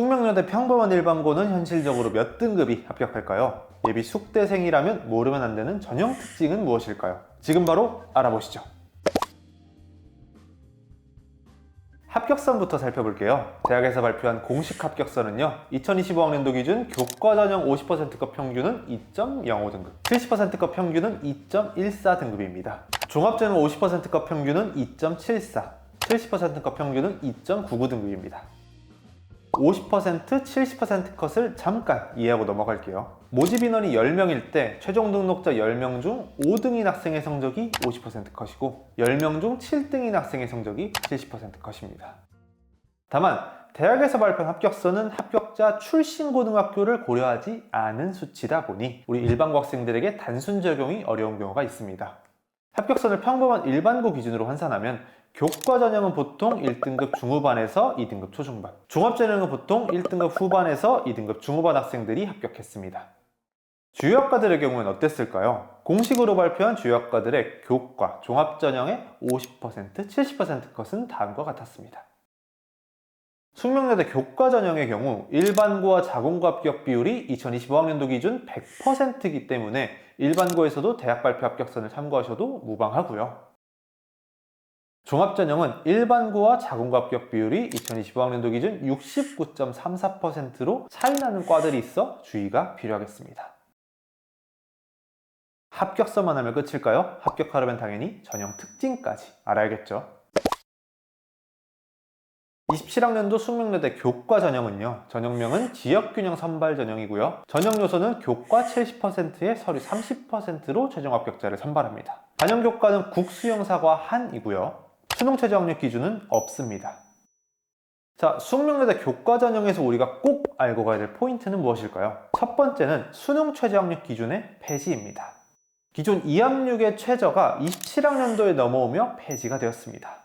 숙명여대 평범한 일반고는 현실적으로 몇 등급이 합격할까요? 예비 숙대생이라면 모르면 안 되는 전형 특징은 무엇일까요? 지금 바로 알아보시죠. 합격선부터 살펴볼게요. 대학에서 발표한 공식 합격선은요, 2025학년도 기준 교과전형 50%급 평균은 2.05등급, 70%급 평균은 2.14등급입니다. 종합전형 50%급 평균은 2.74, 70%급 평균은 2.99등급입니다. 50%, 70% 컷을 잠깐 이해하고 넘어갈게요. 모집 인원이 10명일 때 최종 등록자 10명 중 5등인 학생의 성적이 50% 컷이고 10명 중 7등인 학생의 성적이 70% 컷입니다. 다만 대학에서 발표한 합격선은 합격자 출신 고등학교를 고려하지 않은 수치다 보니 우리 일반고 학생들에게 단순 적용이 어려운 경우가 있습니다. 합격선을 평범한 일반고 기준으로 환산하면 교과전형은 보통 1등급 중후반에서 2등급 초중반, 종합전형은 보통 1등급 후반에서 2등급 중후반 학생들이 합격했습니다. 주요학과들의 경우는 어땠을까요? 공식으로 발표한 주요학과들의 교과, 종합전형의 50%, 70% 컷은 다음과 같았습니다. 숙명여대 교과전형의 경우 일반고와 자공고 합격 비율이 2025학년도 기준 100%이기 때문에 일반고에서도 대학 발표 합격선을 참고하셔도 무방하고요. 종합전형은 일반고와 자공고 합격 비율이 2025학년도 기준 69.34%로 차이나는 과들이 있어 주의가 필요하겠습니다. 합격서만 하면 끝일까요? 합격하려면 당연히 전형 특징까지 알아야겠죠. 27학년도 숙명여대 교과 전형은요, 전형명은 지역균형 선발 전형이고요. 전형 요소는 교과 70%에 서류 30%로 최종 합격자를 선발합니다. 반영 교과는 국수영사과 한이고요. 수능 최저 학력 기준은 없습니다. 자, 숙명여대 교과 전형에서 우리가 꼭 알고 가야 될 포인트는 무엇일까요? 첫 번째는 수능 최저 학력 기준의 폐지입니다. 기존 2학력의 최저가 27학년도에 넘어오며 폐지가 되었습니다.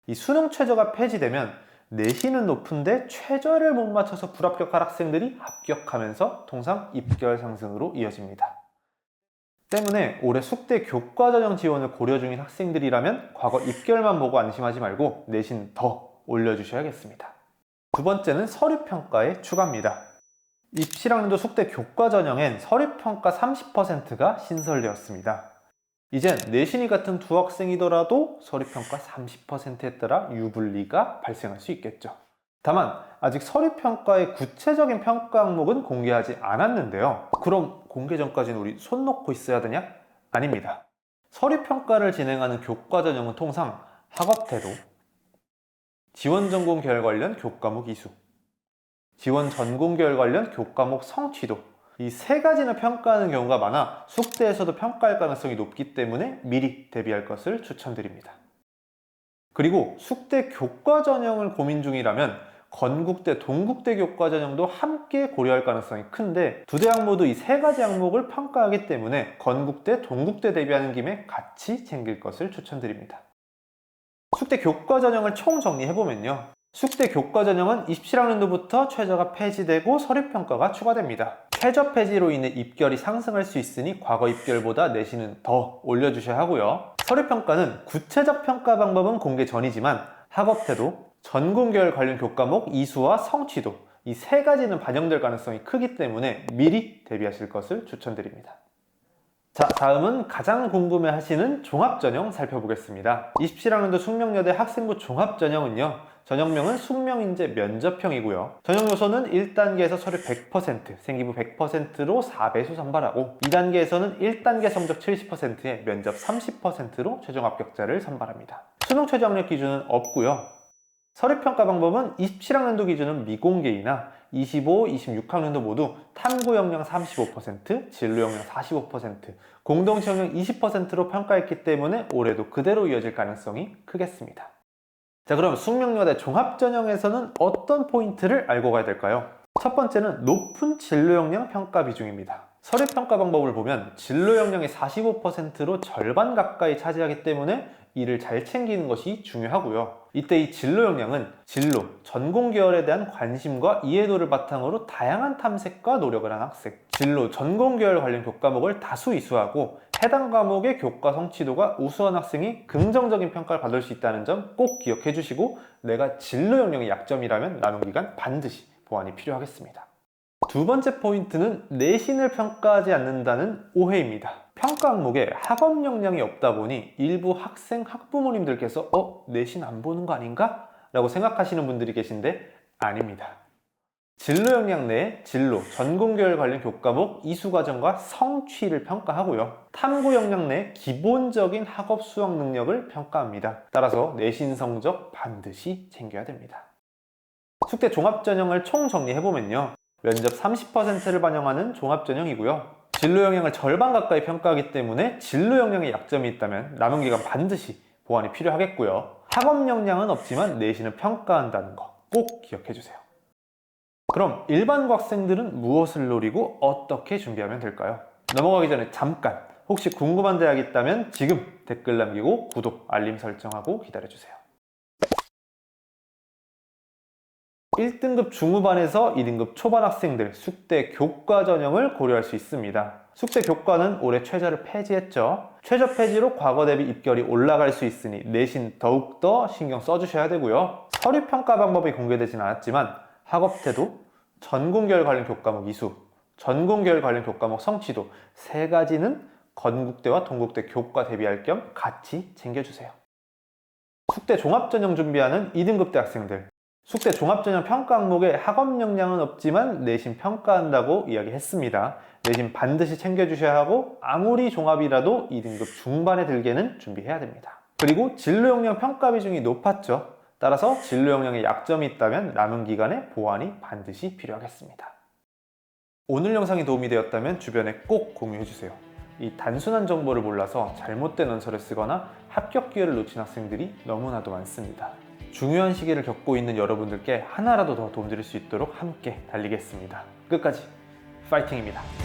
이 수능 최저가 폐지되면 내신은 높은데 최저를 못 맞춰서 불합격한 학생들이 합격하면서 통상 입결 상승으로 이어집니다. 때문에 올해 숙대 교과전형 지원을 고려 중인 학생들이라면 과거 입결만 보고 안심하지 말고 내신 더 올려주셔야겠습니다. 두 번째는 서류평가의 추가입니다. 27학년도 숙대 교과전형엔 서류평가 30%가 신설되었습니다. 이젠 내신이 같은 두 학생이더라도 서류평가 30%에 따라 유불리가 발생할 수 있겠죠. 다만 아직 서류평가의 구체적인 평가 항목은 공개하지 않았는데요. 그럼 공개 전까지는 우리 손 놓고 있어야 되냐? 아닙니다. 서류평가를 진행하는 교과전형은 통상 학업태도, 지원전공 계열 관련 교과목 이수, 지원전공 계열 관련 교과목 성취도, 이 세 가지는 평가하는 경우가 많아 숙대에서도 평가할 가능성이 높기 때문에 미리 대비할 것을 추천드립니다. 그리고 숙대 교과전형을 고민 중이라면 건국대, 동국대 교과전형도 함께 고려할 가능성이 큰데 두 대학 모두 이 세 가지 항목을 평가하기 때문에 건국대, 동국대 대비하는 김에 같이 챙길 것을 추천드립니다. 숙대 교과전형을 총 정리해보면요, 숙대 교과전형은 27학년도부터 최저가 폐지되고 서류평가가 추가됩니다. 최저 폐지로 인해 입결이 상승할 수 있으니 과거 입결보다 내신은 더 올려주셔야 하고요. 서류평가는 구체적 평가 방법은 공개 전이지만 학업태도, 전공계열 관련 교과목 이수와 성취도, 이 세 가지는 반영될 가능성이 크기 때문에 미리 대비하실 것을 추천드립니다. 자, 다음은 가장 궁금해하시는 종합전형 살펴보겠습니다. 27학년도 숙명여대 학생부 종합전형은요, 전형명은 숙명인재 면접형이고요. 전형 요소는 1단계에서 서류 100%, 생기부 100%로 4배수 선발하고 2단계에서는 1단계 성적 70%에 면접 30%로 최종 합격자를 선발합니다. 수능 최저 학력 기준은 없고요. 서류평가 방법은 27학년도 기준은 미공개이나 25, 26학년도 모두 탐구 역량 35%, 진로 역량 45%, 공동치 역량 20%로 평가했기 때문에 올해도 그대로 이어질 가능성이 크겠습니다. 자, 그럼 숙명여대 종합전형에서는 어떤 포인트를 알고 가야 될까요? 첫 번째는 높은 진로 역량 평가 비중입니다. 서류평가 방법을 보면 진로 역량의 45%로 절반 가까이 차지하기 때문에 이를 잘 챙기는 것이 중요하고요. 이때 이 진로 역량은 진로, 전공 계열에 대한 관심과 이해도를 바탕으로 다양한 탐색과 노력을 한 학생, 진로, 전공 계열 관련 교과목을 다수 이수하고 해당 과목의 교과 성취도가 우수한 학생이 긍정적인 평가를 받을 수 있다는 점 꼭 기억해 주시고, 내가 진로 역량이 약점이라면 나눈 기간 반드시 보완이 필요하겠습니다. 두 번째 포인트는 내신을 평가하지 않는다는 오해입니다. 평가 항목에 학업 역량이 없다 보니 일부 학생, 학부모님들께서 내신 안 보는 거 아닌가? 라고 생각하시는 분들이 계신데 아닙니다. 진로 역량 내에 진로, 전공계열 관련 교과목 이수과정과 성취를 평가하고요. 탐구 역량 내에 기본적인 학업 수학 능력을 평가합니다. 따라서 내신 성적 반드시 챙겨야 됩니다. 숙대 종합전형을 총 정리해보면요. 면접 30%를 반영하는 종합전형이고요. 진로 역량을 절반 가까이 평가하기 때문에 진로 역량에 약점이 있다면 남은 기간 반드시 보완이 필요하겠고요. 학업 역량은 없지만 내신을 평가한다는 거 꼭 기억해주세요. 그럼 일반고 학생들은 무엇을 노리고 어떻게 준비하면 될까요? 넘어가기 전에 잠깐 혹시 궁금한 대학이 있다면 지금 댓글 남기고 구독, 알림 설정하고 기다려주세요. 1등급 중후반에서 2등급 초반 학생들 숙대 교과 전형을 고려할 수 있습니다. 숙대 교과는 올해 최저를 폐지했죠. 최저 폐지로 과거 대비 입결이 올라갈 수 있으니 내신 더욱더 신경 써주셔야 되고요. 서류 평가 방법이 공개되진 않았지만 학업태도, 전공계열 관련 교과목 이수, 전공계열 관련 교과목 성취도 세 가지는 건국대와 동국대 교과 대비할 겸 같이 챙겨주세요. 숙대 종합전형 준비하는 2등급대 학생들, 숙대 종합전형 평가 항목에 학업 역량은 없지만 내신 평가한다고 이야기했습니다. 내신 반드시 챙겨주셔야 하고 아무리 종합이라도 2등급 중반에 들게는 준비해야 됩니다. 그리고 진로 역량 평가 비중이 높았죠. 따라서 진로 역량에 약점이 있다면 남은 기간에 보완이 반드시 필요하겠습니다. 오늘 영상이 도움이 되었다면 주변에 꼭 공유해주세요. 이 단순한 정보를 몰라서 잘못된 원서를 쓰거나 합격 기회를 놓친 학생들이 너무나도 많습니다. 중요한 시기를 겪고 있는 여러분들께 하나라도 더 도움드릴 수 있도록 함께 달리겠습니다. 끝까지 파이팅입니다.